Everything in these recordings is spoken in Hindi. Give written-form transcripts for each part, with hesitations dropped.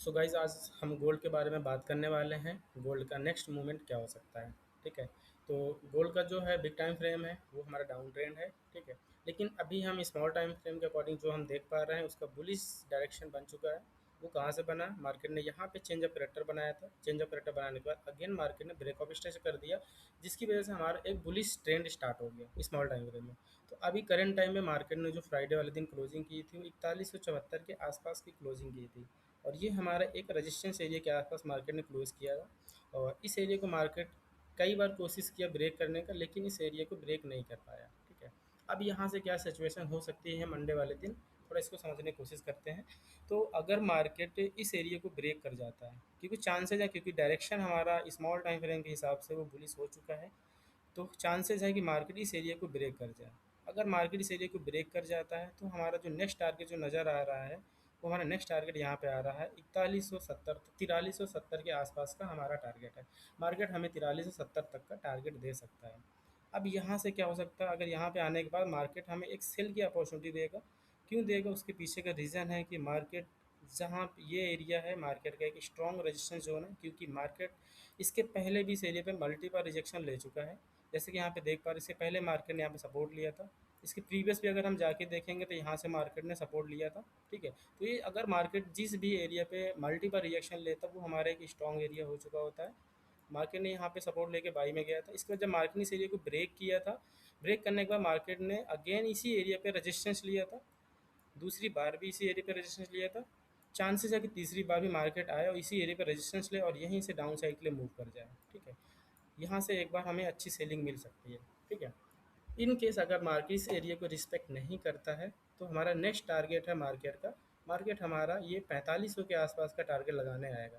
सो गाइस आज हम गोल्ड के बारे में बात करने वाले हैं। गोल्ड का नेक्स्ट मूवमेंट क्या हो सकता है। ठीक है। तो गोल्ड का जो है बिग टाइम फ्रेम है वो हमारा डाउन ट्रेंड है। ठीक है। लेकिन अभी हम स्मॉल टाइम फ्रेम के अकॉर्डिंग जो हम देख पा रहे हैं उसका बुलिश डायरेक्शन बन चुका है। वो कहाँ से बना, मार्केट ने यहाँ पे चेंज ऑफ करेक्टर बनाया था। चेंज ऑफ करेक्टर बनाने के बाद अगेन मार्केट ने ब्रेक ऑफ स्टेज कर दिया, जिसकी वजह से हमारा एक बुलिश ट्रेंड स्टार्ट हो गया स्मॉल टाइम फ्रेम में। तो अभी करंट टाइम में मार्केट ने जो फ्राइडे वाले दिन क्लोजिंग की थी वो 4174 के आसपास की क्लोजिंग की थी। और ये हमारा एक रेजिस्टेंस एरिया के आसपास मार्केट ने क्लोज किया था। और इस एरिया को मार्केट कई बार कोशिश किया ब्रेक करने का, लेकिन इस एरिया को ब्रेक नहीं कर पाया। ठीक है। अब यहाँ से क्या सिचुएशन हो सकती है मंडे वाले दिन, थोड़ा इसको समझने की कोशिश करते हैं। तो अगर मार्केट इस एरिया को ब्रेक कर जाता है, क्योंकि चांसेज है, क्योंकि डायरेक्शन हमारा स्मॉल टाइम फ्रेम के हिसाब से वो बुलिश हो चुका है, तो चांसेस है कि मार्केट इस एरिया को ब्रेक कर जाए। अगर मार्केट इस एरिया को ब्रेक कर जाता है तो हमारा जो नेक्स्ट टारगेट जो नज़र आ रहा है, वो हमारा नेक्स्ट टारगेट यहाँ पे आ रहा है 4170, 4370 के आसपास का हमारा टारगेट है। मार्केट हमें 4370 तक का टारगेट दे सकता है। अब यहाँ से क्या हो सकता है, अगर यहाँ पे आने के बाद मार्केट हमें एक सेल की अपॉर्चुनिटी देगा। क्यों देगा, उसके पीछे का रीज़न है कि मार्केट जहाँ ये एरिया है मार्केट का एक स्ट्रॉन्ग रेजिस्टेंस जोन है, क्योंकि मार्केट इसके पहले भी इस एरिया पे मल्टीपल रिजेक्शन ले चुका है। जैसे कि यहाँ पे देख पा रहे, इससे पहले मार्केट ने यहाँ पे सपोर्ट लिया था। इसके प्रीवियस भी अगर हम जाके देखेंगे तो यहाँ से मार्केट ने सपोर्ट लिया था। ठीक है। तो ये अगर मार्केट जिस भी एरिया पे मल्टीपल रिजेक्शन लेता वो हमारा एक स्ट्रॉन्ग एरिया हो चुका होता है। मार्केट ने यहाँ पे सपोर्ट लेके बाई में गया था। इसके बाद जब मार्केट ने इस एरिया को ब्रेक किया था, ब्रेक करने के बाद मार्केट ने अगेन इसी एरिया पे रेजिस्टेंस लिया था। दूसरी बार भी इसी एरिया पे रेजिस्टेंस लिया था। चांसेस है कि तीसरी बार भी मार्केट आए और इसी एरिया पे रेजिस्टेंस ले और यहीं से डाउन साइड के लिए मूव कर जाए। ठीक है। यहाँ से एक बार हमें अच्छी सेलिंग मिल सकती है। ठीक है। इन केस अगर मार्केट इस एरिया को रिस्पेक्ट नहीं करता है तो हमारा नेक्स्ट टारगेट है मार्केट का, मार्केट हमारा ये 4500 के आसपास का टारगेट लगाने आएगा।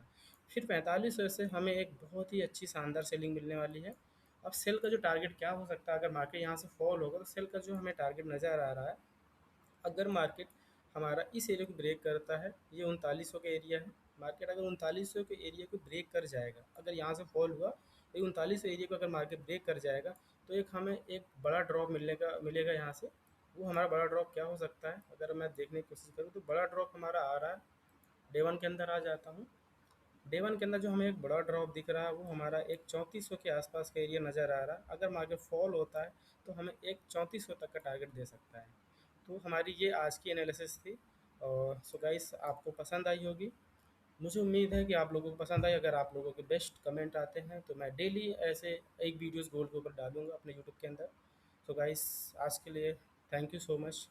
फिर 4500 से हमें एक बहुत ही अच्छी शानदार सेलिंग मिलने वाली है। अब सेल का जो टारगेट क्या हो सकता है, अगर मार्केट यहाँ से फॉल होगा तो सेल का जो हमें टारगेट नज़र आ रहा है, अगर मार्केट हमारा इस एरिया को ब्रेक करता है, ये 3900 का एरिया है। मार्केट अगर 3900 के एरिया को ब्रेक कर जाएगा, अगर यहाँ से फॉल हुआ तो 3900 एरिया को अगर मार्केट ब्रेक कर जाएगा तो एक हमें एक बड़ा ड्रॉप मिलेगा यहाँ से। वो हमारा बड़ा ड्रॉप क्या हो सकता है, अगर मैं देखने की कोशिश करूँ तो बड़ा ड्रॉप हमारा आ रहा है। डे वन के अंदर आ जाता हूँ। डे वन के अंदर जो हमें एक बड़ा ड्रॉप दिख रहा है वो हमारा एक 3400 के आसपास का एरिया नज़र आ रहा है। अगर मार्केट फॉल होता है तो हमें एक 3400 तक का टारगेट दे सकता है। तो हमारी ये आज की एनालिसिस थी। और सो गाइस आपको पसंद आई होगी। मुझे उम्मीद है कि आप लोगों को पसंद आई। अगर आप लोगों के बेस्ट कमेंट आते हैं तो मैं डेली ऐसे एक वीडियोस गोल्ड के ऊपर डालूंगा अपने यूट्यूब के अंदर। सो गाइस आज के लिए थैंक यू सो मच।